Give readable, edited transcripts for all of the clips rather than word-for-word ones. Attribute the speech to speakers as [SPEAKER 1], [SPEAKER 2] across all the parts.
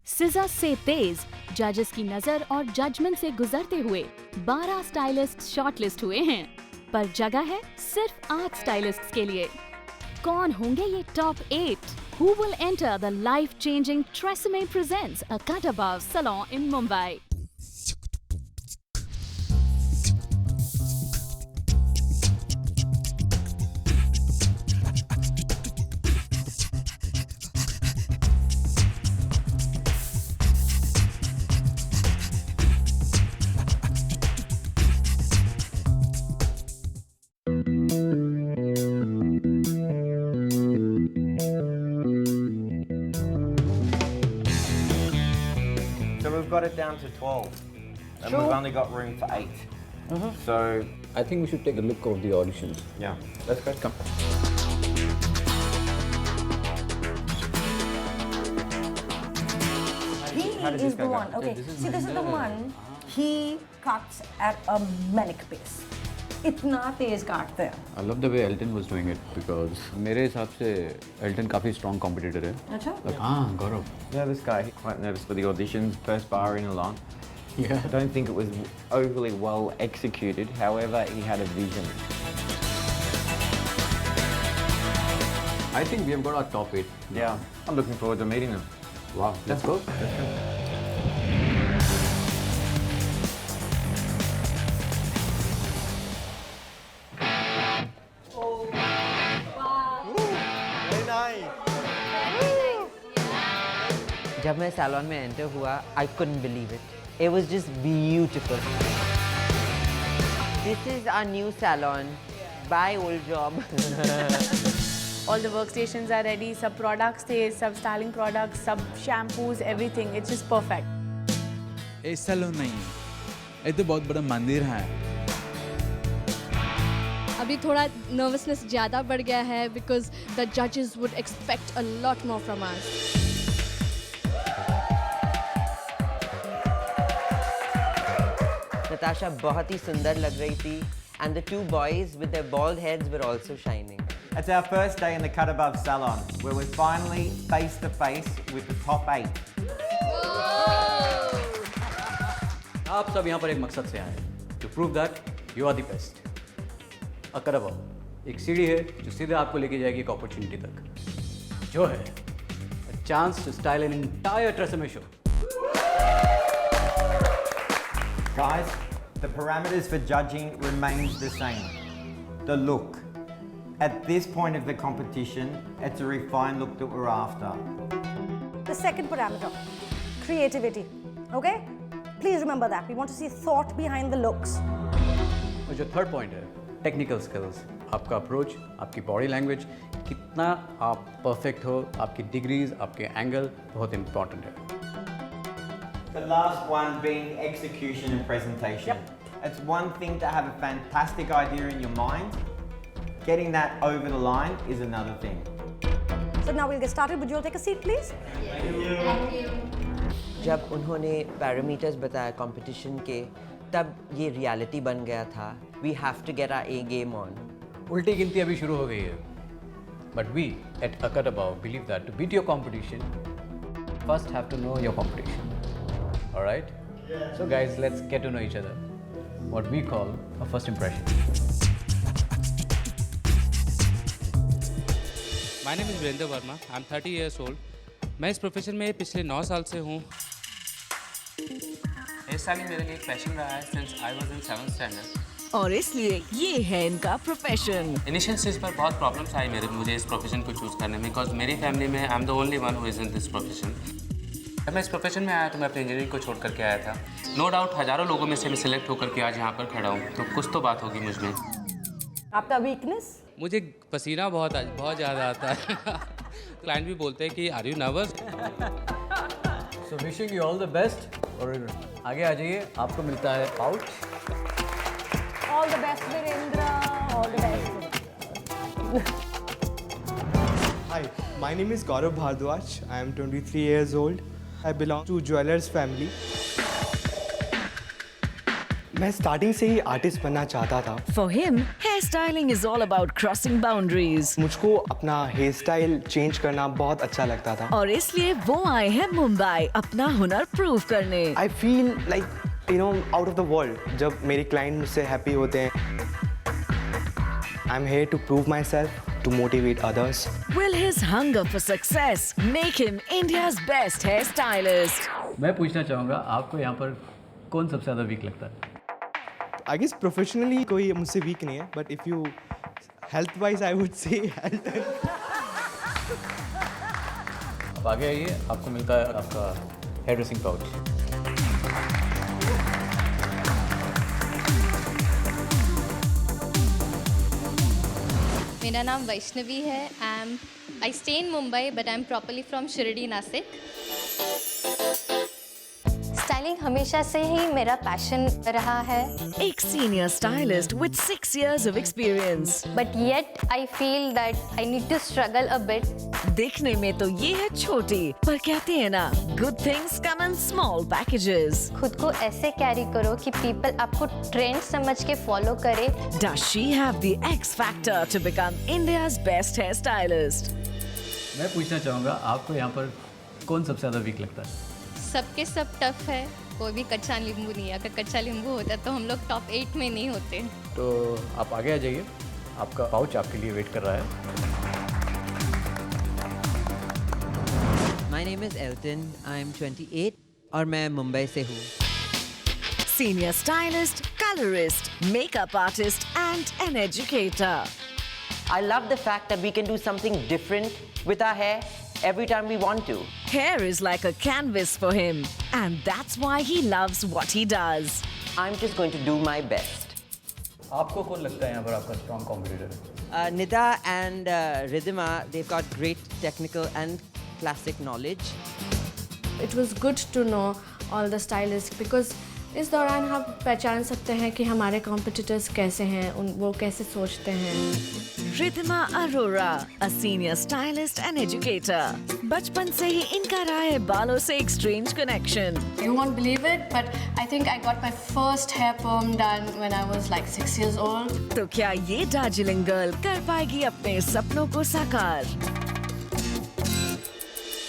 [SPEAKER 1] सिजा से तेज जजेस की नजर और जजमेंट से गुजरते हुए 12 स्टाइलिस्ट शॉर्टलिस्ट हुए हैं, पर जगह है सिर्फ 8 स्टाइलिस्ट्स के लिए। कौन होंगे ये top 8? Who will enter the life-changing Tresemme presents a cut above salon in Mumbai?
[SPEAKER 2] So we've got it down to 12, and we've only got room for 8. So
[SPEAKER 3] I think we should take a look of the auditions.
[SPEAKER 2] yeah, let's go.
[SPEAKER 3] Come.
[SPEAKER 4] He
[SPEAKER 2] How does this
[SPEAKER 4] is the
[SPEAKER 2] guy go?
[SPEAKER 4] one. Okay. See, this is the one. He cuts at a manic pace. इतना तेज काटते हैं.
[SPEAKER 3] I love the way Elton was doing it because मेरे हिसाब से Elton काफी strong competitor है.
[SPEAKER 4] अच्छा?
[SPEAKER 3] हाँ, गौरव.
[SPEAKER 2] Yeah, this guy, quite nervous for the auditions, first bar in along.
[SPEAKER 3] Yeah.
[SPEAKER 2] I don't think it was overly well executed, however, he had a vision.
[SPEAKER 3] I think we have got our top 8.
[SPEAKER 2] Yeah, I'm looking forward to meeting them.
[SPEAKER 3] Wow. Let's go.
[SPEAKER 5] जब मैं salon में enter हुआ, I couldn't believe it. It was just beautiful. This is our new salon. Bye, old job.
[SPEAKER 6] All the workstations are ready, सब products थे, सब styling products, सब shampoos, everything. It's just perfect.
[SPEAKER 7] ये salon नहीं है, ये तो बहुत बड़ा मंदिर है।
[SPEAKER 8] अभी थोड़ा नर्वसनेस ज़्यादा बढ़ गया है because the judges would expect a lot more from us.
[SPEAKER 5] Natasha बहुत ही सुंदर लग रही थी, and the two boys with their bald heads were also shining.
[SPEAKER 2] It's our first day in the Cut Above Salon, where we're finally face to face with the top 8.
[SPEAKER 3] आप सब यहाँ पर एक मकसद से आए हैं, to prove that you are the best. cut above एक सीढ़ी है जो सीधे आपको लेके जाएगी एक opportunity तक, जो है a chance to style an entire Tresemme show.
[SPEAKER 2] Guys, the parameters for judging remains the same. The look. At this point of the competition, it's a refined look that we're after.
[SPEAKER 4] The second parameter, creativity. Okay? Please remember that. We want to see thought behind the looks.
[SPEAKER 3] और जो third point है technical skills, आपका approach, आपकी body language, कितना आप perfect हो, आपकी degrees, आपके एंगल बहुत इंपॉर्टेंट है.
[SPEAKER 2] The last one being execution and presentation. It's one thing to have a fantastic idea in your mind. Getting that over the line is another thing.
[SPEAKER 4] So now we'll get started. Would you all take a seat, please?
[SPEAKER 5] जब उन्होंने parameters बताया competition के, तब ये reality बन गया था. We have to get our A game on.
[SPEAKER 3] उल्टी गिनती अभी शुरू हो गई है. But we at A Cut Above believe that to beat your competition, first have to know your competition. All right? So guys, let's get to know each other. What we call a first impression.
[SPEAKER 9] My name is Virendra Verma. I'm 30 years old. मैं इस profession में पिछले 9 साल से हूँ. Hair styling मेरे लिए एक पैशन रहा है since I was in 7th standard.
[SPEAKER 10] और इसलिए ये है इनका प्रोफेशन.
[SPEAKER 9] इनिशियल स्टेज पर बहुत प्रॉब्लम्स आई मुझे इस प्रोफेशन को चूज़ करने में, बिकॉज मेरी फैमिली में I am the only one who is in this profession. जब मैं इस प्रोफेशन में आया तो मैं अपनी इंजीनियरिंग को छोड़ करके आया था. नो डाउट हज़ारों लोगों में से मैं सिलेक्ट होकर के आज यहाँ पर खड़ा हूँ, तो कुछ तो बात होगी मुझ में.
[SPEAKER 4] आपका weakness?
[SPEAKER 9] मुझे पसीना बहुत ज़्यादा आता है. क्लाइंट भी बोलते हैं कि are you nervous.
[SPEAKER 3] So wishing you all the best. और आगे आ जाइए, आपको मिलता है out.
[SPEAKER 4] All the best, Virendra. All the best.
[SPEAKER 11] Hi, my name is Gaurav Bhardwaj. I am 23 years old. I belong to Jewelers family. मैं starting से ही artist बनना चाहता था।
[SPEAKER 10] For him, hairstyling is all about crossing boundaries.
[SPEAKER 11] मुझको अपना hair style change करना बहुत अच्छा लगता था।
[SPEAKER 10] और इसलिए वो आए हैं मुंबई अपना हुनर प्रूव करने।
[SPEAKER 11] I feel like out of the world जब मेरे क्लाइंट मुझसे हैप्पी होते हैं। I'm here to prove myself, to motivate others.
[SPEAKER 10] Will his hunger for success make him India's best hairstylist?
[SPEAKER 3] मैं पूछना चाहूँगा आपको यहाँ पर कौन सबसे ज़्यादा वीक लगता है?
[SPEAKER 11] I guess professionally कोई मुझसे वीक नहीं है, but if you health wise I would say health.
[SPEAKER 3] अब आगे आइए, आपको मिलता है आपका हेयर ड्रेसिंग पाउच।
[SPEAKER 12] मेरा नाम वैष्णवी है। I stay in Mumbai but I am properly from Shirdi Nashik. Styling हमेशा से ही मेरा पैशन रहा है।
[SPEAKER 10] एक senior stylist with 6 years of experience.
[SPEAKER 12] But yet I feel that I need to struggle a bit.
[SPEAKER 10] देखने में तो ये है छोटी, पर कहते हैं ना, good things come in small packages.
[SPEAKER 12] खुद को ऐसे कैरी करो कि पीपल आपको ट्रेंड समझ के फॉलो करे।
[SPEAKER 10] Does she have the X factor to become India's best hairstylist?
[SPEAKER 3] मैं पूछना चाहूँगा आपको यहाँ पर कौन सबसे ज़्यादा वीक लगता है?
[SPEAKER 12] सबके सब टफ है, कोई भी कच्चा नींबू नहीं है। अगर कच्चा नींबू होता तो हम लोग टॉप 8 में नहीं होते।
[SPEAKER 3] तो आप आगे आ जाइए, आपका पाउच आपके लिए वेट कर रहा है।
[SPEAKER 5] My name is Elton. I'm 28 और मैं मुंबई से हूँ।
[SPEAKER 10] Senior stylist, colorist, makeup artist and an educator.
[SPEAKER 5] I love the fact that we can do something different with our hair every time we want to.
[SPEAKER 10] Hair is like a canvas for him, and that's why he loves what he does.
[SPEAKER 5] I'm just going to do my best.
[SPEAKER 3] आपको कौन लगता है यहाँ पर आपका strong competitor?
[SPEAKER 5] Nida and Ridhima, they've got great technical and classic knowledge.
[SPEAKER 8] It was good to know all the stylists because इस दौरान हम पहचान सकते हैं कि हमारे कॉम्पिटिटर्स कैसे हैं, वो कैसे सोचते हैं।
[SPEAKER 10] Ridhima Arora, a senior stylist and educator. बचपन से ही इनका रहा है बालों से एक strange connection.
[SPEAKER 8] You won't believe it, but I think I got my first hair perm done when I was like 6 years old.
[SPEAKER 10] तो क्या ये दार्जिलिंग गर्ल कर पाएगी अपने सपनों को साकार?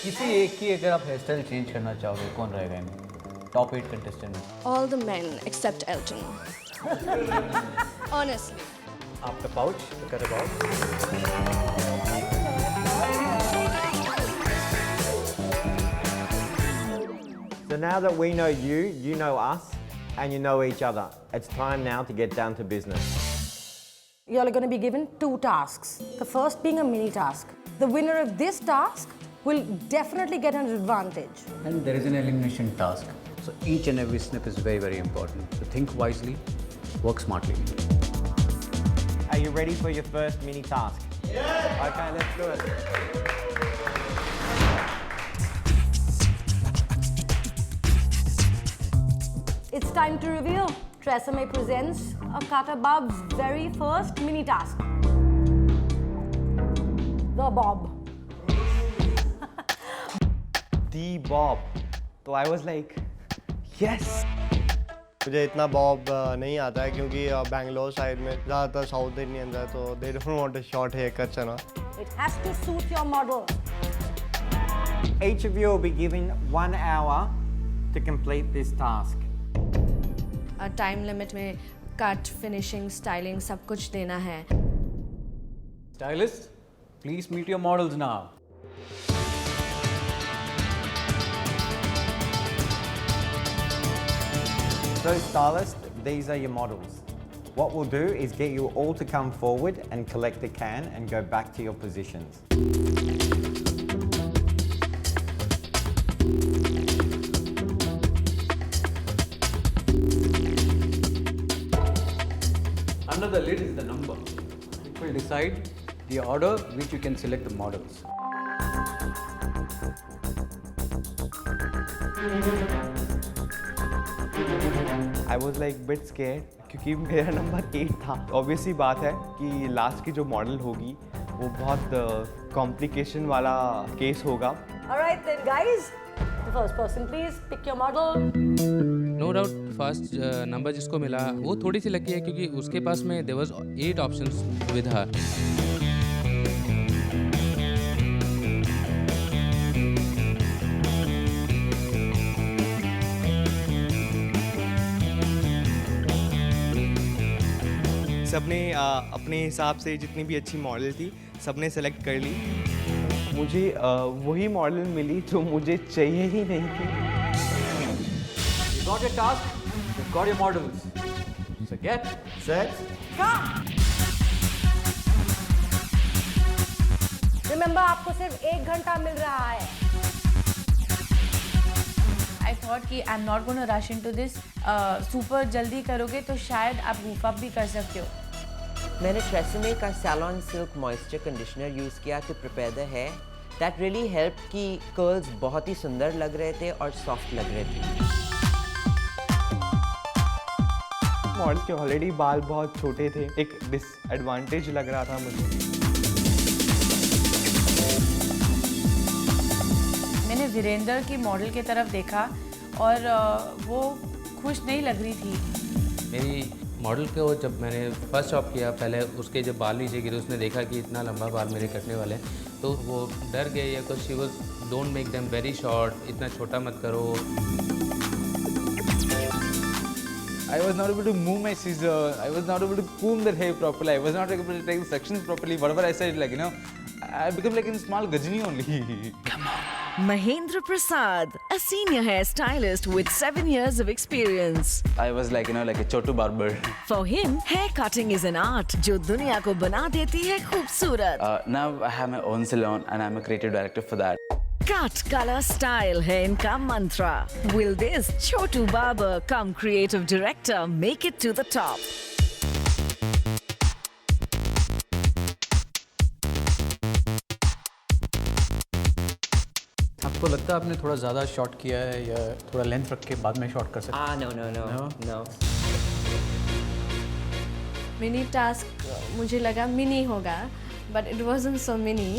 [SPEAKER 3] किसी एक की अगर आप हेयर स्टाइल चेंज करना चाहोगे, कौन रहेगा इनमें? टॉप 8 कंटेस्टेंट में?
[SPEAKER 8] All the men except Elton. Honestly.
[SPEAKER 3] आपका पाउच कर
[SPEAKER 2] So now that we know you, you know us, and you know each other, it's time now to get down to business.
[SPEAKER 4] You're going to be given 2 tasks. The first being a mini task. The winner of this task will definitely get an advantage.
[SPEAKER 3] And there is an elimination task. So each and every snip is very, very important. So think wisely, work smartly.
[SPEAKER 2] Are you ready for your first mini task? Yeah! Okay, let's do it.
[SPEAKER 4] It's time to reveal. Tresemme presents Akata Bob's very first mini task. The Bob.
[SPEAKER 11] The Bob. तो I was like, yes.
[SPEAKER 13] मुझे इतना Bob नहीं आता है क्योंकि Bangalore side में ज़्यादातर south Indians है तो they don't want a short haircut, चना.
[SPEAKER 4] It has to suit your model.
[SPEAKER 2] Each of you will be given 1 hour to complete this task.
[SPEAKER 8] Time limit में कट, फिनिशिंग, स्टाइलिंग सब कुछ देना है।
[SPEAKER 3] Stylists, please meet your models now.
[SPEAKER 2] So stylists, these are your models. What we'll do is get you all to come forward and collect the can and go back to your positions.
[SPEAKER 3] Under the lid is the number. It will decide the order which you can select the models.
[SPEAKER 11] I was like bit scared क्योंकि मेरा number 8 था। Obviously बात है कि last की जो model होगी वो बहुत कॉम्प्लिकेशन वाला केस होगा।
[SPEAKER 4] All right then, guys. The first person, please. Pick your model.
[SPEAKER 9] No doubt first number जिसको मिला वो थोड़ी सी लकी है क्योंकि उसके पास में there was 8 options with her.
[SPEAKER 11] सबने अपने हिसाब से जितनी भी अच्छी मॉडल थी सबने सेलेक्ट कर ली. मुझे वही मॉडल मिली जो मुझे चाहिए ही नहीं थी.
[SPEAKER 3] You got your task, you got your models. So get
[SPEAKER 2] set.
[SPEAKER 4] Remember, आपको सिर्फ 1 घंटा मिल रहा है.
[SPEAKER 6] I thought कि I'm not going to rush into this. super जल्दी करोगे तो शायद आप goof up भी कर सकते हो.
[SPEAKER 5] मैंने ट्रेसेमे का salon silk moisture conditioner use किया to prepare the hair. That really help कि कर्ल्स बहुत ही सुंदर लग रहे थे और सॉफ्ट लग रहे थे.
[SPEAKER 11] मॉडल के ऑलरेडी बाल बहुत छोटे थे, एक डिसएडवांटेज लग रहा था मुझे.
[SPEAKER 6] मैंने वीरेंद्र की मॉडल की तरफ देखा और वो खुश नहीं लग रही थी.
[SPEAKER 9] मेरी मॉडल को जब मैंने फर्स्ट शॉप किया पहले उसके जब बाल नीचे गिरे उसने देखा कि इतना लंबा बाल मेरे कटने वाले हैं तो वो डर गए या कुछ. She was don't make them very short, इतना छोटा मत करो.
[SPEAKER 7] I was not able to move my scissor. I was not able to comb their hair properly. I was not able to take the sections properly. Whatever I said, like, you know, I become like a small gajni only. Come on.
[SPEAKER 10] Mahendra Prasad, a senior hairstylist with 7 years of experience.
[SPEAKER 7] I was like, you know, like a chotu barber.
[SPEAKER 10] For him, hair cutting is an art जो दुनिया को बना देती है खूबसूरत.
[SPEAKER 7] Now I have my own salon and I'm a creative director for that.
[SPEAKER 10] Cut, color, style है इनका mantra. Will this Chotu Barber come creative director make it to the top?
[SPEAKER 3] आपको लगता है आपने थोड़ा ज़्यादा शॉर्ट किया है या थोड़ा लेंथ रख के बाद में शॉर्ट कर सकते हैं?
[SPEAKER 5] No.
[SPEAKER 8] मिनी टास्क मुझे लगा मिनी होगा, but it wasn't so mini.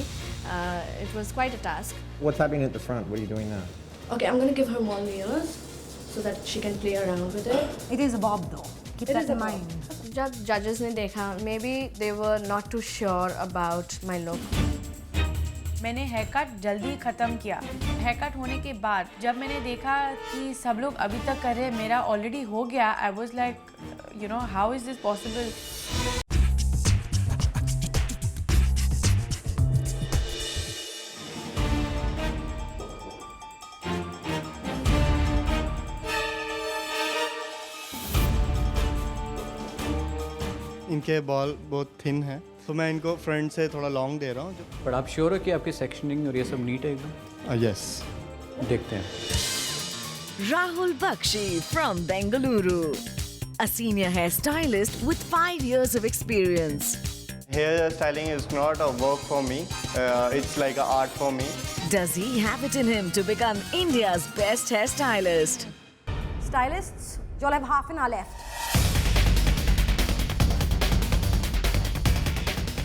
[SPEAKER 8] It was quite a task.
[SPEAKER 2] What's happening at the front? What are you doing now?
[SPEAKER 8] Okay, I'm going to give her more layers so that she can play around with it.
[SPEAKER 4] It is a bob though. Keep that in mind.
[SPEAKER 8] जब judges ने देखा, maybe they were not too sure about my look.
[SPEAKER 6] मैंने hair cut जल्दी ख़त्म किया. Hair cut होने के बाद जब मैंने देखा कि सब लोग अभी तक कर रहे हैं, मेरा ऑलरेडी हो गया. I was like, you know, how is this possible?
[SPEAKER 13] इनके बॉल बहुत थिन है तो मैं इनको फ्रंट से थोड़ा लॉन्ग दे रहा हूँ.
[SPEAKER 3] पर आप श्योर हो कि आपकी सेक्शनिंग और ये सब नीट है एकदम?
[SPEAKER 13] यस.
[SPEAKER 3] देखते हैं.
[SPEAKER 10] Rahul Bakshi from Bengaluru, a senior hairstylist with 5 years of experience.
[SPEAKER 13] Hair styling is not a work for me. It's like an art for me.
[SPEAKER 10] Does he have it in him to become India's best hairstylist?
[SPEAKER 4] Stylists, you'll have half an hour left.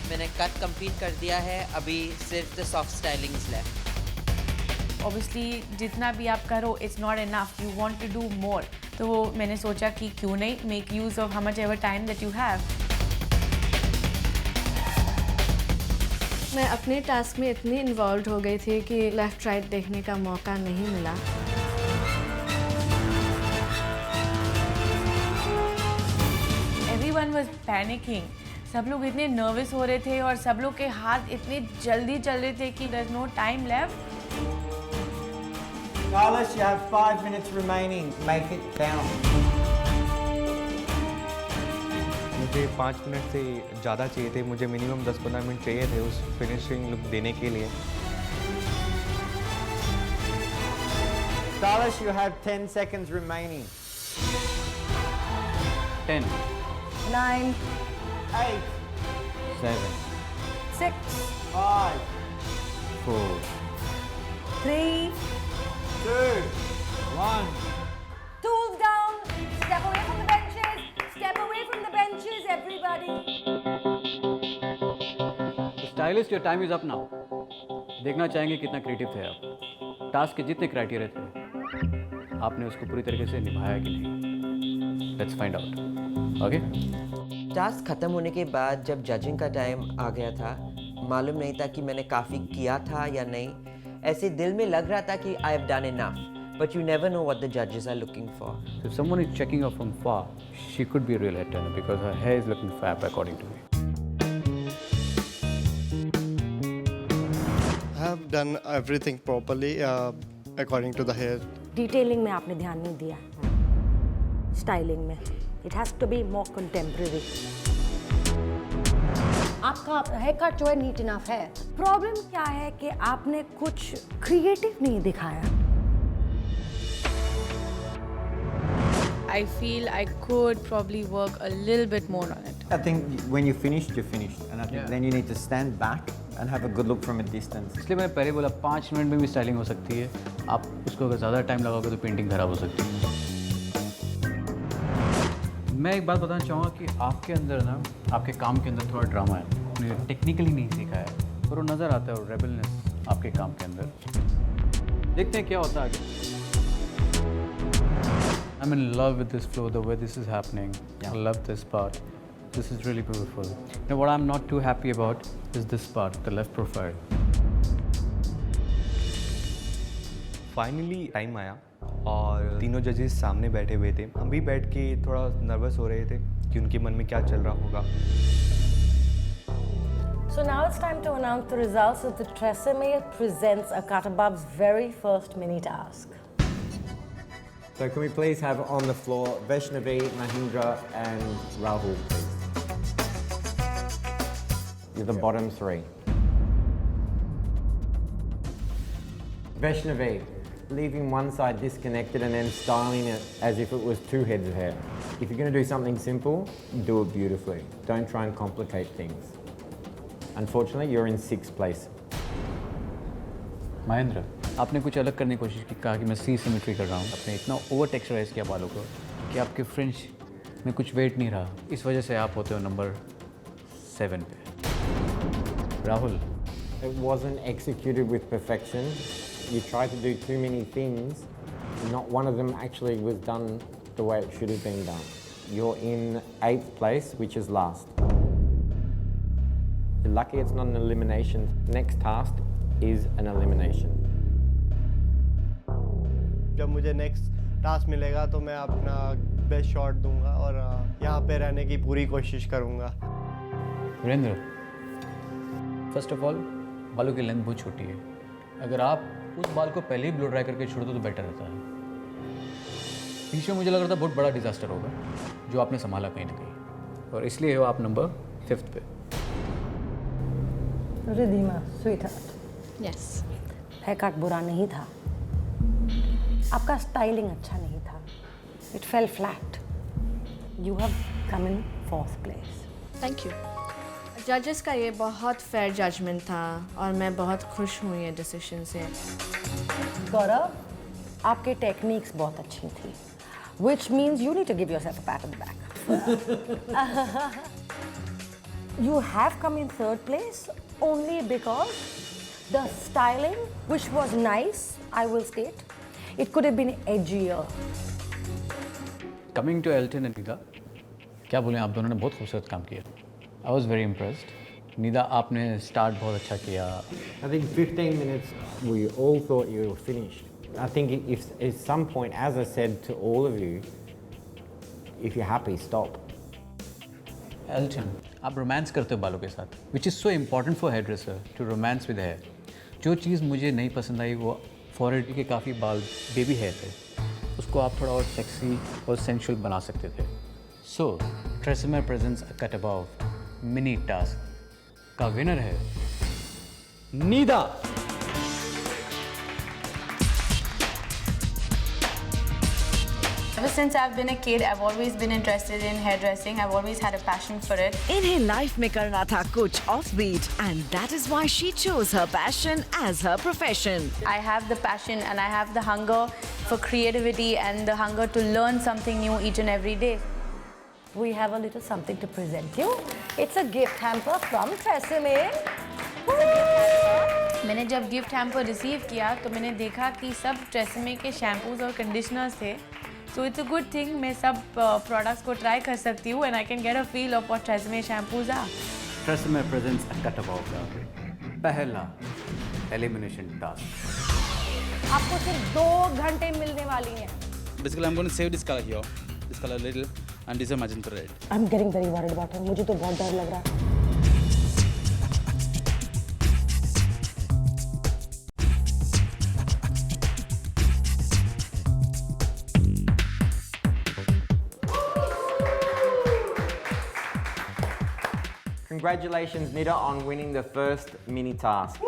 [SPEAKER 5] मैंने cut complete कर दिया है, अभी सिर्फ the soft stylings left.
[SPEAKER 6] Obviously जितना भी आप करो it's not enough, you want to do more. तो मैंने सोचा कि क्यों नहीं make use of how much ever time that you have.
[SPEAKER 8] मैं अपने टास्क में इतनी इन्वॉल्व हो गई थी कि लेफ्ट राइट देखने का मौका नहीं मिला.
[SPEAKER 6] Everyone was panicking. सब लोग इतने नर्वस हो रहे थे और सब लोग के हाथ इतने जल्दी चल रहे थे कि there's no time left.
[SPEAKER 2] Carlos, you have 5 minutes remaining. Make it count.
[SPEAKER 11] मुझे 5 मिनट से ज़्यादा चाहिए थे. मुझे मिनिमम 10-15 मिनट चाहिए थे उस फिनिशिंग लुक देने के लिए.
[SPEAKER 2] Carlos, you have 10 seconds remaining.
[SPEAKER 3] 10,
[SPEAKER 4] 9,
[SPEAKER 2] 8,
[SPEAKER 3] 7,
[SPEAKER 4] 6,
[SPEAKER 2] 5,
[SPEAKER 3] 4,
[SPEAKER 4] 3,
[SPEAKER 2] 2, 1.
[SPEAKER 4] tools down. Step away from the benches. Step away from the benches, everybody.
[SPEAKER 3] Stylist, your time is up now. देखना चाहेंगे कितना क्रिएटिव थे आप. टास्क के जितने क्राइटेरिया थे आपने उसको पूरी तरीके से निभाया कि नहीं। Let's find out. Okay.
[SPEAKER 5] Task ख़त्म होने के बाद जब जजिंग का टाइम आ गया था, मालूम नहीं था कि मैंने काफ़ी किया था या नहीं। ऐसे दिल में लग रहा था कि I have done enough, but you never know what the जजेस are looking for.
[SPEAKER 3] If someone is checking her from far, she could be a real head turner because her hair is looking fab according to me.
[SPEAKER 13] I have done everything properly according to the hair.
[SPEAKER 4] Detailing में आपने ध्यान नहीं दिया, styling में it has to be more contemporary. आपका hair cut जो है NEET enough है। प्रॉब्लम क्या है कि आपने कुछ क्रिएटिव नहीं दिखाया।
[SPEAKER 6] I feel I could probably work a little bit more on it.
[SPEAKER 2] I think when you're finished, you're finished. And I think then you need to stand back and have a good look from a distance.
[SPEAKER 3] इसलिए मैंने पहले बोला 5 minute में भी styling हो सकती है। आप उसको अगर ज़्यादा टाइम लगाओगे तो पेंटिंग खराब हो सकती है। मैं एक बात बताना चाहूँगा कि आपके अंदर ना, आपके काम के अंदर थोड़ा ड्रामा है। आपने टेक्निकली नहीं सीखा है, पर वो नज़र आता है, वो रेबलनेस आपके काम के अंदर। देखते हैं क्या होता है आगे। I'm in love with this flow, the way this is happening. I love this part. This is really beautiful. Now, what I'm not too happy about is this part, the left profile.
[SPEAKER 11] Finally time आया और तीनों जजेस सामने बैठे हुए थे। हम भी बैठ के थोड़ा नर्वस हो रहे थे कि उनके मन में क्या चल रहा होगा।
[SPEAKER 4] So now it's time to announce the results of the Tresemme presents Akatabab's very first mini task.
[SPEAKER 2] So can we please have on the floor Vaishnavi, Mahindra and Rahul, please? You're the bottom 3. Vaishnavi, leaving one side disconnected and then styling it as if it was 2 heads of hair. If you're going to do something simple, do it beautifully. Don't try and complicate things. Unfortunately, you're in 6th place.
[SPEAKER 3] Mahendra, आपने कुछ अलग करने की कोशिश की, कहा कि मैं सी सिमेट्री कर रहा हूँ। आपने इतना ओवर टेक्सचराइज किया बालों को कि आपके फ्रिंज में कुछ वेट नहीं रहा। इस वजह से आप होते हो नंबर 7 पे। Rahul,
[SPEAKER 2] It wasn't executed with perfection. You tried to do too many things. Not one of them actually was done the way it should have been done. You're in 8th place, which is last. You're lucky it's not an elimination. Next task is an elimination.
[SPEAKER 13] जब मुझे next task मिलेगा तो मैं अपना best shot दूंगा और यहाँ पे रहने की पूरी कोशिश करूँगा।
[SPEAKER 3] वीरेंद्र, फर्स्ट ऑफ ऑल बालों की लेंथ बहुत छोटी है। अगर आप उस बाल को पहले ही ब्लो ड्राई करके छोड़ दो तो बेटर रहता है। पीछे मुझे लग रहा था बहुत बड़ा डिजास्टर होगा जो आपने संभाला कहीं ना कहीं, और इसलिए हो आप नंबर 5th पे।
[SPEAKER 4] Ridhima, sweetheart,
[SPEAKER 8] yes,
[SPEAKER 4] hair cut बुरा नहीं था, आपका स्टाइलिंग अच्छा नहीं था, it fell flat, you have come in 4th place.
[SPEAKER 8] Thank you. जजेस का ये बहुत फेयर जजमेंट था और मैं बहुत खुश हूँ ये डिसीजन से।
[SPEAKER 4] गौरव, आपके टेक्निक्स बहुत अच्छी थी, which means you need to give yourself a pat on the back. You have come in 3rd place only because the styling, which was nice, I will state, it could have been edgier.
[SPEAKER 3] Coming to Elton and Nida, क्या बोलें, आप दोनों ने बहुत खूबसूरत काम किया। I was very impressed. Nida, आपने स्टार्ट बहुत अच्छा किया।
[SPEAKER 2] I think 15 minutes we all thought you were finished. I think if at some point, as I said to all of you, if you're happy, stop.
[SPEAKER 3] Elton, आप romance करते हो बालों के साथ, which is so important for hairdresser to romance with hair. जो चीज़ मुझे नहीं पसंद आई वो forehead के काफ़ी बाल बेबी हेयर थे, उसको आप थोड़ा और सेक्सी और सेंशुअल बना सकते थे। So, Tresemme presents a cut above mini task का विनर है नीदा।
[SPEAKER 6] Ever since I've been a kid, I've always been interested in hairdressing. I've always had a passion for it.
[SPEAKER 10] इन्हें लाइफ में करना था कुछ offbeat, and that is why she chose her passion as her profession.
[SPEAKER 6] I have the passion and I have the hunger for creativity and the hunger to learn something new each and every day.
[SPEAKER 4] We have a little something to present you. It's a gift hamper from Tresemme. It's a gift hamper
[SPEAKER 6] मैंने जब gift hamper receive किया तो मैंने देखा कि सब TRESemmé के shampoos और कंडीशनर्स थे. So it's a good thing, मैं सब प्रोडक्ट्स को ट्राई कर सकती हूँ and I can get a feel of what TRESemme shampoos are.
[SPEAKER 3] TRESemme presents a cut above का पहला एलिमिनेशन टास्क.
[SPEAKER 4] आपको सिर्फ 2 घंटे मिलने वाली हैं.
[SPEAKER 7] Basically, I'm going to save this color here, this color a little, and this is magenta red.
[SPEAKER 4] I'm getting very worried about him. मुझे तो बहुत डर लग रहा है.
[SPEAKER 2] Congratulations, Nida, on winning the first mini task.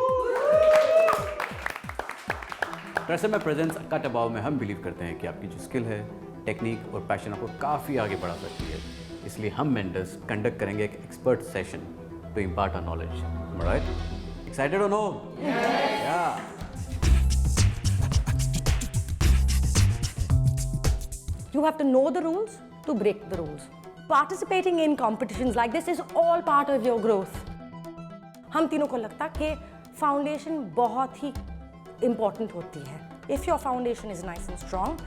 [SPEAKER 3] TRESemme presents cut above में हम believe करते हैं कि आपकी जो स्किल है, टेक्निक और पैशन आपको काफ़ी आगे बढ़ा सकती है. इसलिए हम मेंटर्स कंडक्ट करेंगे एक expert session to impart our knowledge. Right? Excited और no? Yeah.
[SPEAKER 4] You have to know the rules to break the rules. Participating in competitions like this is all part of your growth. हम तीनों को लगता कि foundation बहुत ही important होती है. If your foundation is nice and strong,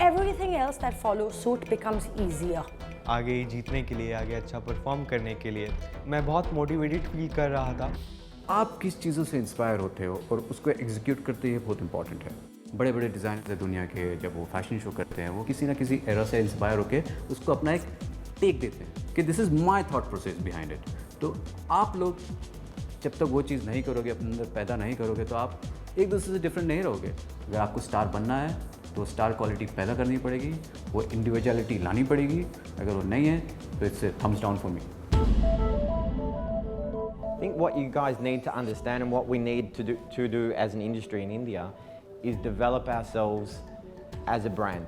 [SPEAKER 4] everything else that follows suit becomes easier.
[SPEAKER 11] आगे जीतने के लिए, आगे अच्छा परफॉर्म करने के लिए मैं बहुत मोटिवेटेड फील कर रहा था.
[SPEAKER 3] आप किस चीज़ों से इंस्पायर होते हो और उसको एग्जीक्यूट करते ही बहुत इंपॉर्टेंट है. बड़े बड़े डिज़ाइनर्स है दुनिया के, जब वो फैशन शो करते हैं वो किसी ना किसी एरा से इंस्पायर होकर उसको अपना एक टेक देते हैं कि this is my thought process behind it. तो आप लोग जब तक वो चीज़ नहीं करोगे, अपने अंदर पैदा नहीं करोगे, तो आप एक दूसरे से डिफरेंट नहीं रहोगे. अगर आपको स्टार बनना है तो स्टार क्वालिटी पैदा करनी पड़ेगी, वो इंडिविजुअलिटी लानी पड़ेगी. अगर वो नहीं है तो it's thumbs down for me.
[SPEAKER 2] I think what you guys need to understand and what we need to do as an industry in India is develop ourselves as a brand.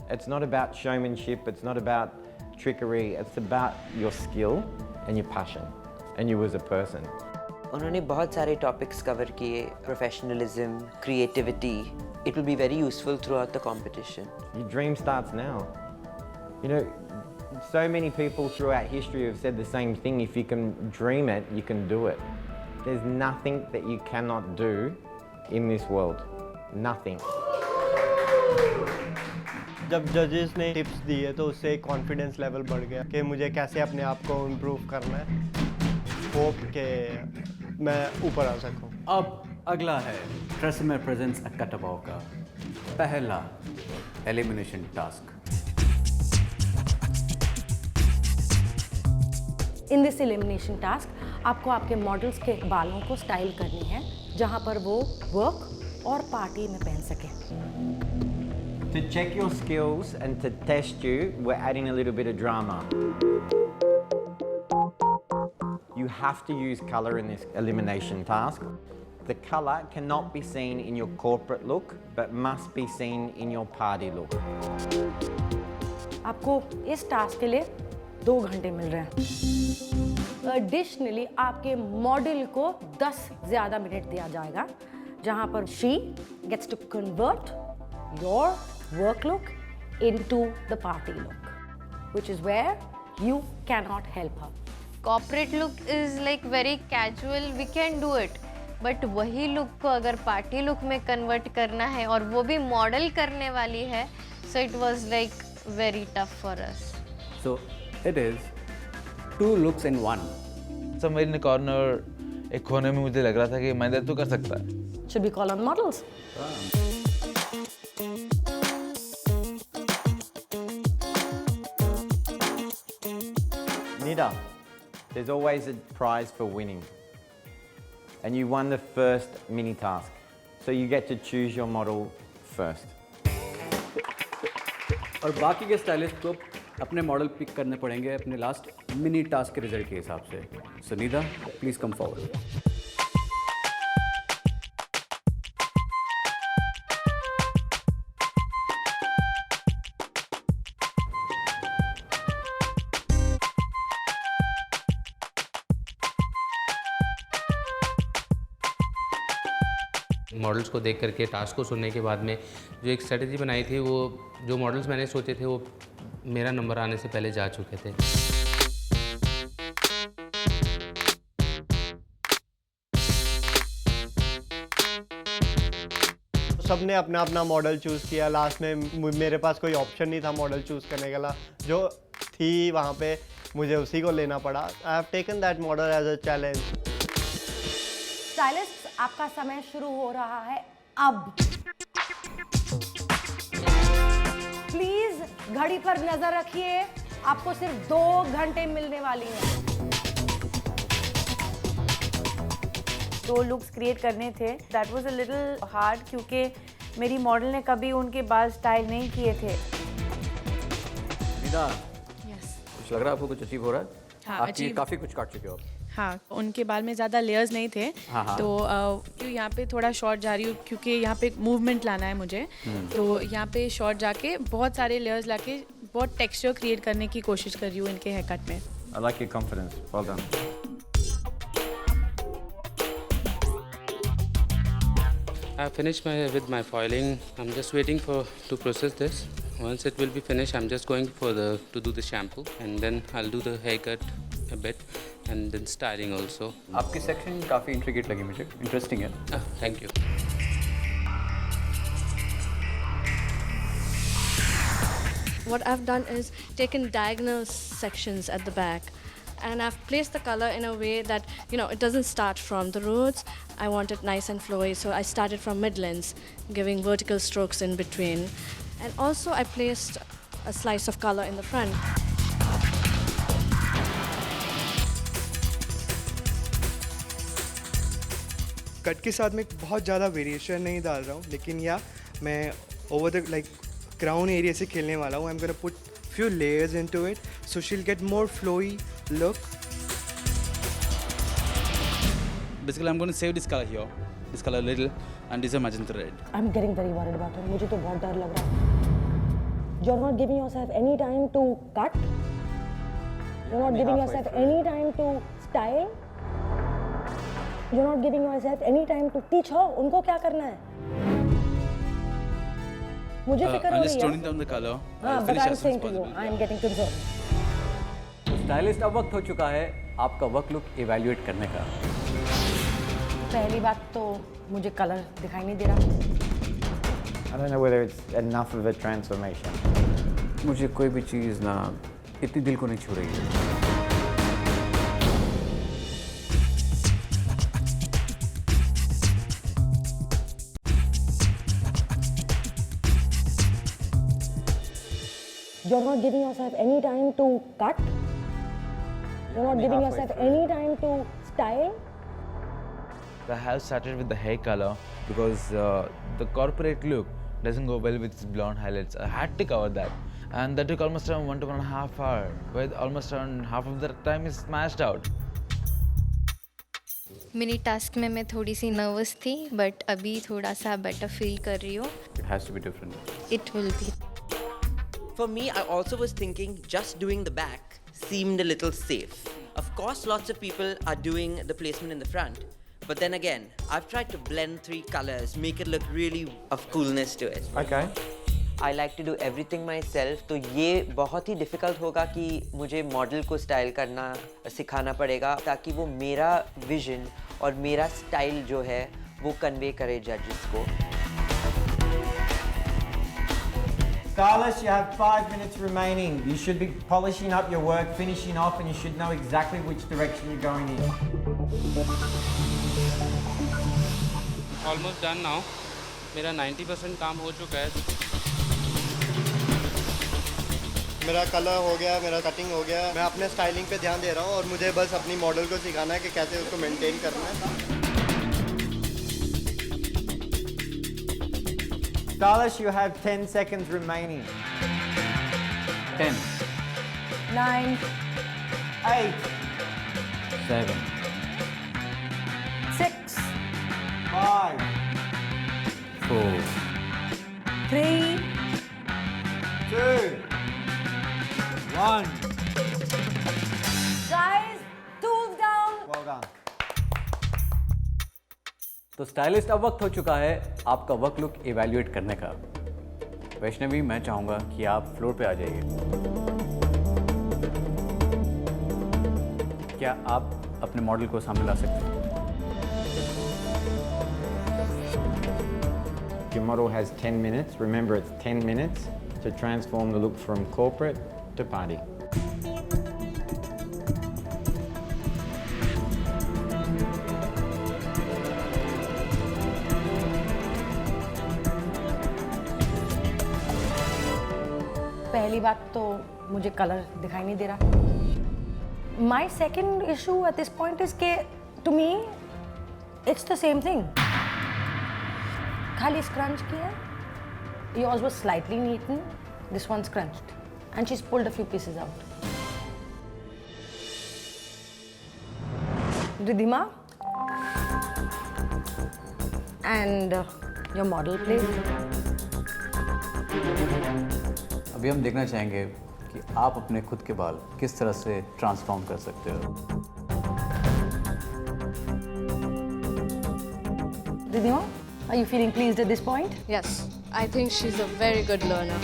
[SPEAKER 2] It's not about showmanship, it's not about trickery, it's about your skill and your passion and you as a person.
[SPEAKER 5] उन्होंने बहुत सारे topics cover किए. Professionalism, creativity. It will be very useful through out the competition.
[SPEAKER 2] Your dream starts now. You know, so many people throughout history have said the same thing. If you can dream it, you can do it. There's nothing that you cannot do in this world. Nothing.
[SPEAKER 13] जब जजेस ने tips दिए तो उससे confidence level बढ़ गया कि मुझे कैसे अपने आप को इम्प्रूव करना है. होप के मैं ऊपर आ सकूं.
[SPEAKER 3] अब अगला है TRESemmé presents a cut above का पहला elimination task.
[SPEAKER 4] In this elimination task, आपको आपके मॉडल्स के बालों को स्टाइल करनी है जहाँ पर वो वर्क और पार्टी में पहन सके.
[SPEAKER 2] To check your skills and to test you, we're adding a little bit of drama. You have to use color in this elimination task. The color cannot be seen in your corporate look, but must be seen in your party look.
[SPEAKER 4] आपको इस task के लिए 2 घंटे मिल रहे हैं. Additionally आपके model को 10 ज़्यादा मिनट दिया जाएगा जहाँ पर she gets to convert your work look into the party look, which is where you cannot help her.
[SPEAKER 12] Corporate look is like very casual, we can do it. But वही look को अगर party look में convert करना है और वो भी model करने वाली है, so it was like very tough for us.
[SPEAKER 3] So it is 2 looks in 1.
[SPEAKER 7] Somewhere in the corner, एक कोने में मुझे लग रहा था कि मैं तो कर सकता है.
[SPEAKER 4] Should we call on models?
[SPEAKER 2] Nida, there's always a prize for winning. And you won the first mini task. So you get to choose your model first.
[SPEAKER 3] और बाकी के स्टाइलिस्ट को अपने मॉडल पिक करने पड़ेंगे अपने लास्ट मिनी टास्क के result के हिसाब से. सो नीदा, प्लीज कम फॉरवर्ड.
[SPEAKER 9] मॉडल्स को देख करके टास्क को सुनने के बाद में जो एक स्ट्रेटजी बनाई थी, वो जो मॉडल्स मैंने सोचे थे वो मेरा नंबर आने से पहले जा चुके थे.
[SPEAKER 13] सबने अपना अपना मॉडल चूज़ किया। लास्ट में मेरे पास कोई ऑप्शन नहीं था मॉडल चूज़ करने का, जो थी वहाँ पे मुझे उसी को लेना पड़ा। I have taken that model as a challenge.
[SPEAKER 4] Stylist, आपका समय शुरू हो रहा है अब। प्लीज घड़ी पर नजर रखिए, आपको सिर्फ 2 घंटे मिलने वाली हैं।
[SPEAKER 6] 2 लुक्स क्रिएट करने थे। That was a little hard क्योंकि मेरी मॉडल ने कभी उनके बाल स्टाइल नहीं किए थे।
[SPEAKER 3] निदा, कुछ लग रहा है आपको कुछ अचीव हो रहा है?
[SPEAKER 6] हाँ,
[SPEAKER 3] आपकी काफ़ी कुछ काट चुके हो आप।
[SPEAKER 6] हाँ, उनके बाल में ज़्यादा लेयर्स नहीं थे।
[SPEAKER 3] हाँ।
[SPEAKER 6] तो यहाँ पे थोड़ा शॉर्ट जा रही हूँ क्योंकि यहाँ पे मूवमेंट लाना है मुझे। तो यहाँ पे शॉर्ट जाके बहुत सारे लेयर्स लाके बहुत टेक्सचर क्रिएट करने की कोशिश कर रही हूँ इनके हेयर कट में।
[SPEAKER 2] I like your confidence. Well done.
[SPEAKER 9] I finished with my foiling. I'm just waiting to process this. Once it will be finished, I'm just going to do the shampoo, and then I'll do the haircut a bit, and then styling also.
[SPEAKER 3] आपकी section काफ़ी intricate लगी मुझे, interesting है।
[SPEAKER 9] Thank you.
[SPEAKER 8] What I've done is taken diagonal sections at the back, and I've placed the color in a way that, it doesn't start from the roots. I want it nice and flowy, so I started from midlands, giving vertical strokes in between. And also I placed a slice of color in the front.
[SPEAKER 11] Cut के साथ में बहुत ज़्यादा variation नहीं डाल रहा हूँ, लेकिन मैं ओवर द क्राउन एरिया से खेलने वाला हूँ। I am gonna put few layers into it, so she'll get more flowy look.
[SPEAKER 7] Basically, I'm going to save this color here, this color a little, and this is a magenta red.
[SPEAKER 4] I'm getting very worried about it. मुझे तो बहुत डर लग रहा है. You're not giving yourself any time to cut. You're not giving yourself any time to style. You're not giving yourself any time to teach her. उनको क्या करना है? मुझे फिक्र हो
[SPEAKER 7] I'm
[SPEAKER 4] रही
[SPEAKER 7] just
[SPEAKER 4] है.
[SPEAKER 7] toning down the color.
[SPEAKER 4] हाँ,
[SPEAKER 7] I'll
[SPEAKER 4] but
[SPEAKER 7] finish
[SPEAKER 4] I'm
[SPEAKER 7] as soon as
[SPEAKER 4] saying to you,
[SPEAKER 7] possible.
[SPEAKER 4] I'm getting concerned.
[SPEAKER 3] Stylist, अब वक्त हो चुका है आपका वर्क लुक इवैल्यूएट करने का।
[SPEAKER 4] पहली बात तो मुझे कलर दिखाई नहीं दे रहा.
[SPEAKER 2] I don't know whether it's enough of a transformation.
[SPEAKER 3] मुझे कोई भी चीज़ ना इतनी दिल को नहीं छू रही है।
[SPEAKER 4] You're not giving yourself any time to cut. You're not giving yourself any time to style.
[SPEAKER 7] I have started with the hair color because the corporate look doesn't go well with blonde highlights. I had to cover that, and that took almost around 1 to 1.5 hours, where almost around half of the time is smashed out.
[SPEAKER 12] Mini task में मैं थोड़ी सी nervous थी, but अभी थोड़ा सा better feel कर रही हूँ.
[SPEAKER 3] It has to be different.
[SPEAKER 12] It will be.
[SPEAKER 5] For me, I also was thinking just doing the back seemed a little safe. Of course, lots of people are doing the placement in the front. But then again, I've tried to blend 3 colors, make it look really of coolness to it.
[SPEAKER 2] Okay.
[SPEAKER 5] I like to do everything myself, तो ये बहुत ही difficult होगा कि मुझे model को style करना सिखाना पड़ेगा ताकि वो मेरा विजन और मेरा स्टाइल जो है वो कन्वे करे जजेस को.
[SPEAKER 2] Carlos, you have 5 minutes remaining. You should be polishing up your work, finishing off, and you should know exactly which direction you're going in.
[SPEAKER 9] Almost done now. मेरा 90% काम हो चुका है.
[SPEAKER 13] मेरा कलर हो गया, मेरा कटिंग हो गया. मैं अपने स्टाइलिंग पे ध्यान दे रहा हूँ और मुझे बस अपनी मॉडल को सिखाना है कि कैसे उसको मेंटेन करना है.
[SPEAKER 2] Carlos, you have 10 seconds remaining.
[SPEAKER 3] 10,
[SPEAKER 4] 9,
[SPEAKER 2] 8,
[SPEAKER 3] 7,
[SPEAKER 4] 6,
[SPEAKER 2] 5,
[SPEAKER 3] 4,
[SPEAKER 4] 3,
[SPEAKER 2] 2, 1.
[SPEAKER 4] guys, tools down.
[SPEAKER 2] Well done.
[SPEAKER 3] तो स्टाइलिस्ट, अब वक्त हो चुका है आपका वर्क लुक इवैल्यूएट करने का. वैष्णवी, मैं चाहूँगा कि आप फ्लोर पे आ जाइए. क्या आप अपने मॉडल को सामने ला सकते हैं?
[SPEAKER 2] your model has 10 minutes. Remember, it's 10 minutes to transform the look from corporate to party.
[SPEAKER 4] पहली बात तो मुझे कलर दिखाई नहीं दे रहा। My second issue at this point is कि to me it's the same thing. खाली scrunch किया, yours was slightly neatened, this one's scrunched, and she's pulled a few pieces out. Ridhima and your model please.
[SPEAKER 3] अभी हम देखना चाहेंगे कि आप अपने खुद के बाल किस तरह से ट्रांसफॉर्म कर सकते हो।
[SPEAKER 4] Ridhima, are you feeling pleased at this point?
[SPEAKER 8] Yes, I think she's a very good learner.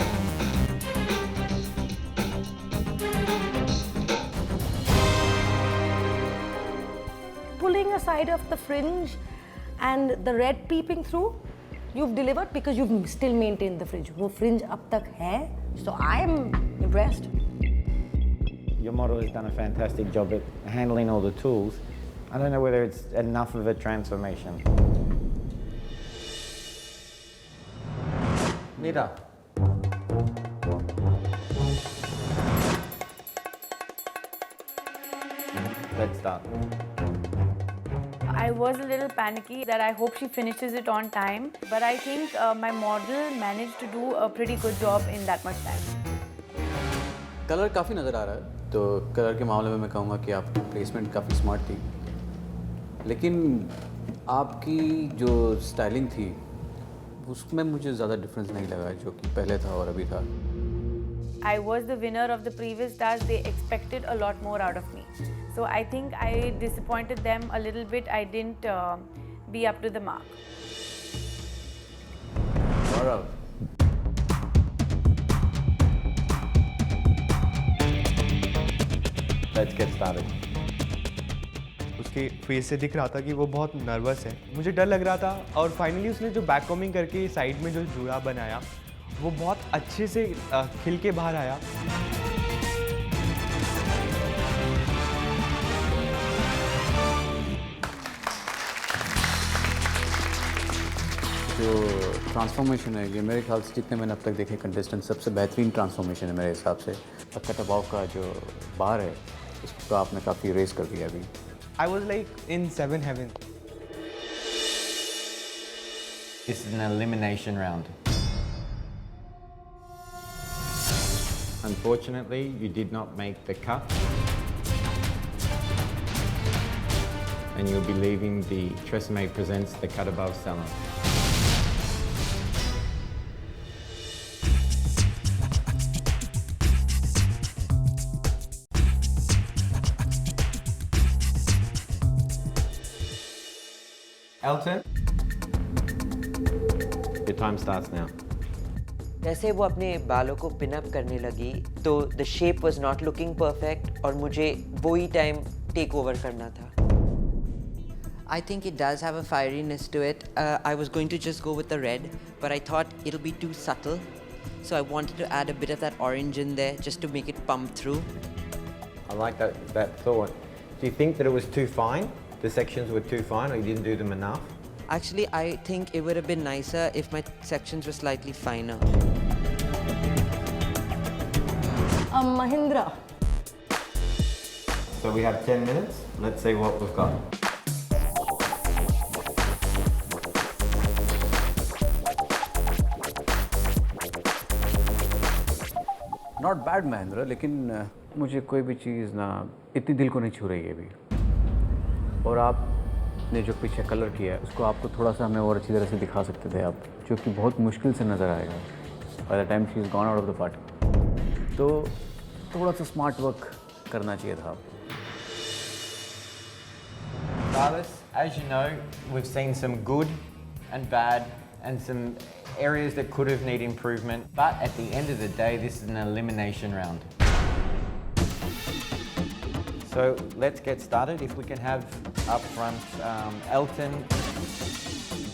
[SPEAKER 4] Pulling aside of the fringe and the red peeping through, you've delivered because you've still maintained the fringe. वो fringe अब तक है, so I am impressed.
[SPEAKER 2] Your model has done a fantastic job at handling all the tools. I don't know whether it's enough of a transformation. Nita. Let's start.
[SPEAKER 6] I was a little panicky that I hope she finishes it on time, but I think my model managed to do a pretty good job in that much time.
[SPEAKER 3] Colour काफ़ी नज़र आ रहा है, तो colour के मामले में मैं कहूँगा कि आपकी प्लेसमेंट काफ़ी स्मार्ट थी, लेकिन आपकी जो स्टाइलिंग थी उसमें मुझे ज़्यादा डिफरेंस नहीं लगा जो कि पहले था और अभी था।
[SPEAKER 6] I was the winner of the previous stars. They expected a lot more out of me. So I think I disappointed them a little bit. I didn't be up to the mark.
[SPEAKER 3] Gaurav.
[SPEAKER 2] Let's get started.
[SPEAKER 11] उसके face से दिख रहा था कि वो बहुत nervous है। मुझे डर लग रहा था और फाइनली उसने जो बैक कॉमिंग करके साइड में जो जूड़ा बनाया वो बहुत अच्छे से खिल के बाहर आया।
[SPEAKER 3] जो ट्रांसफॉर्मेशन है ये मेरे ख्याल से जितने मैंने अब तक देखे कंटेस्टेंट सबसे बेहतरीन ट्रांसफॉर्मेशन है मेरे हिसाब से। कट अबाव का जो बार है उसको आपने काफ़ी रेस कर दिया अभी।
[SPEAKER 11] I was like in 7 heaven.
[SPEAKER 2] This is an elimination round. Unfortunately, you did not make the cut. And you'll be leaving the Tresemme Presents the Cut Above salon. Elton, your time starts now.
[SPEAKER 5] जैसे वो अपने बालों को pin up करने लगी तो the shape was not looking perfect और मुझे वही टाइम टेक ओवर करना था। I think it does have a fieriness to it. I was going to just go with the red, but I thought it'll be too subtle. So I wanted to add a bit of that orange in there just to make it pump through.
[SPEAKER 2] I like that thought. Do you think that it was too fine? The sections were too fine or you didn't do them enough?
[SPEAKER 5] Actually, I think it would have been nicer if my sections were slightly finer.
[SPEAKER 4] Mahindra.
[SPEAKER 2] So we have 10 minutes. Let's see what we've got.
[SPEAKER 3] Not bad Mahendra, लेकिन मुझे कोई भी चीज़ ना इतनी दिल को नहीं छू रही है अभी। और आपने जो पीछे कलर किया है उसको आपको थोड़ा सा हमें और अच्छी तरह से दिखा सकते थे आप, जो कि बहुत मुश्किल से नज़र आएगा by the time she is gone out of the party. तो थोड़ा सा स्मार्ट वर्क करना चाहिए था आपको।
[SPEAKER 2] Silas, as you know, we've seen some good and bad and some areas that could have need improvement, but at the end of the day, this is an elimination round. So let's get started. If we can have up front Elton,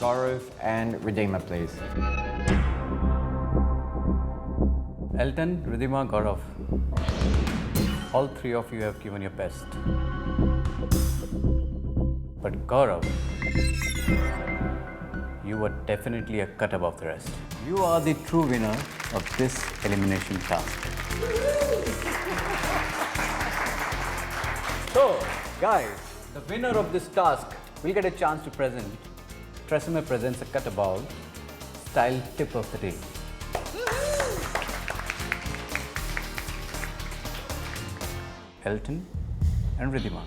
[SPEAKER 2] Gaurav and Redeemer, please.
[SPEAKER 3] Elton, Ridhima, Gaurav. All three of you have given your best. But Gaurav, you were definitely a cut above the rest. You are the true winner of this elimination task. So, guys, the winner of this task will get a chance to present. TRESemmé presents a cut above style tip of the day. Elton and Ridhima.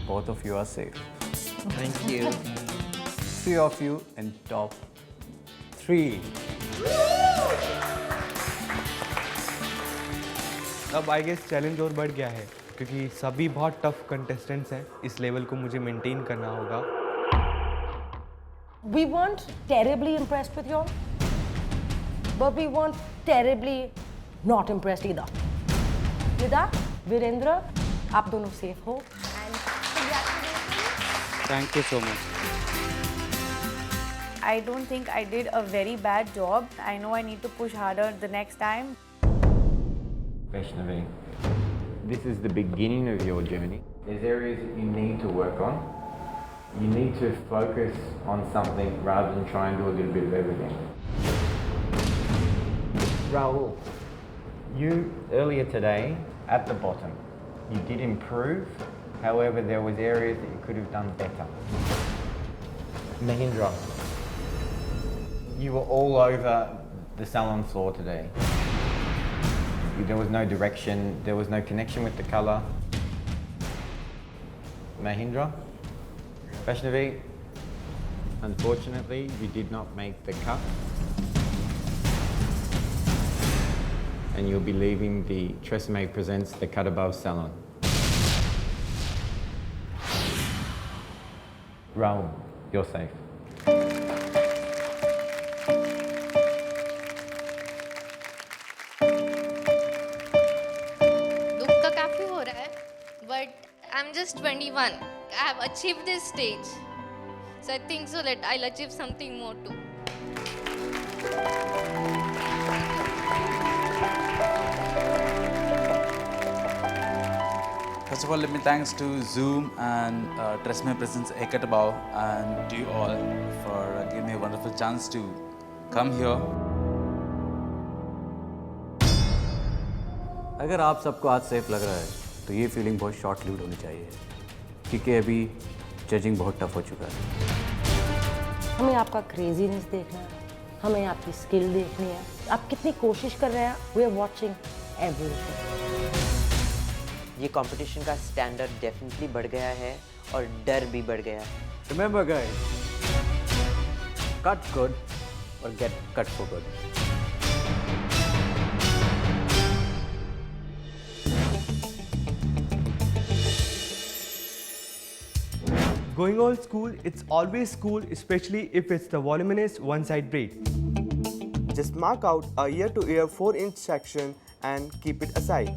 [SPEAKER 3] Both of you are safe.
[SPEAKER 5] Thank you.
[SPEAKER 3] Three of you in top 3.
[SPEAKER 11] अब I guess challenge और बढ़ गया है क्योंकि सभी बहुत tough contestants हैं. इस लेवल को मुझे मेंटेन करना होगा.
[SPEAKER 4] We weren't terribly impressed with you, but we weren't terribly not impressed either. Vida, Virendra, आप दोनों safe हो.
[SPEAKER 9] Thank you so much.
[SPEAKER 6] I don't think I did a very bad job. I know I need to push harder the next time.
[SPEAKER 2] Vaishnavi, this is the beginning of your journey. There's areas that you need to work on. You need to focus on something rather than try and do a little bit of everything. Rahul, you earlier today at the bottom, you did improve. However, there was areas that you could have done better. Mahindra, you were all over the salon floor today. There was no direction, there was no connection with the colour. Mahindra, Vaishnavi, unfortunately, you did not make the cut. And you'll be leaving the TRESemmé Presents the Cut Above Salon. Rahul, you're safe.
[SPEAKER 12] But I'm just 21. I have achieved this stage. So I think so that I'll achieve something more too.
[SPEAKER 7] First of all, let me thanks to Zoom and TRESemmé Presents A Cut Above and to you all for giving me a wonderful chance to come here.
[SPEAKER 3] अगर आप सबको आज safe लग रहा है तो ये feeling बहुत शॉर्ट लिव्ड होनी चाहिए क्योंकि अभी जजिंग बहुत टफ हो चुका है.
[SPEAKER 4] हमें आपका क्रेजीनेस देखना है, हमें आपकी स्किल देखनी है, आप कितनी कोशिश कर रहे हैं. We are watching everything.
[SPEAKER 5] ये कंपटीशन का स्टैंडर्ड डेफिनेटली बढ़ गया है और डर भी बढ़ गया है.
[SPEAKER 3] Remember guys, cut good or get cut for good.
[SPEAKER 11] Going old school, it's always cool, especially if it's the voluminous one-side braid. Just mark out a ear-to-ear 4-inch section and keep it aside.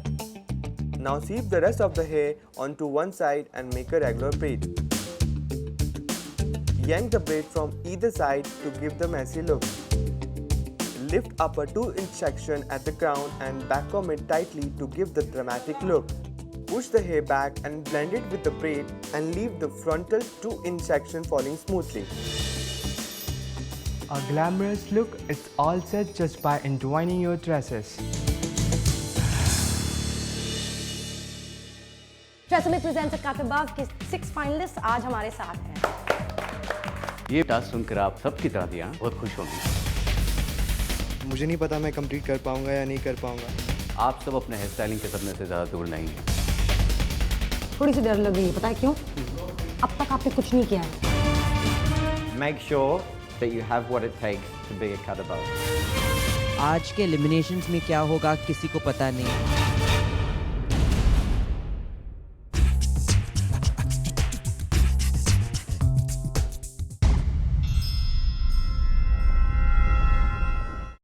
[SPEAKER 11] Now sweep the rest of the hair onto one side and make a regular braid. Yank the braid from either side to give the messy look. Lift up a 2-inch section at the crown and backcomb it tightly to give the dramatic look. Push the hair back and blend it with the braid and leave the frontal 2-inch section falling smoothly. A glamorous look is all set just by entwining your tresses.
[SPEAKER 4] TRESemmé Presents A Cut Above के 6 finalist आज हमारे साथ हैं.
[SPEAKER 3] ये task सुनकर आप सबकी दादियाँ बहुत खुश होंगी.
[SPEAKER 11] मुझे नहीं पता मैं कंप्लीट कर पाऊंगा या नहीं कर पाऊंगा.
[SPEAKER 3] आप सब अपने हेयर स्टाइलिंग के सपने से ज़्यादा दूर नहीं हैं.
[SPEAKER 4] थोड़ी सी डर लग रही है, पता है क्यों? अब तक आपने कुछ नहीं किया है.
[SPEAKER 2] Make sure that you have what it takes to be a cut above.
[SPEAKER 5] आज के एलिमिनेशंस में क्या होगा किसी को पता नहीं.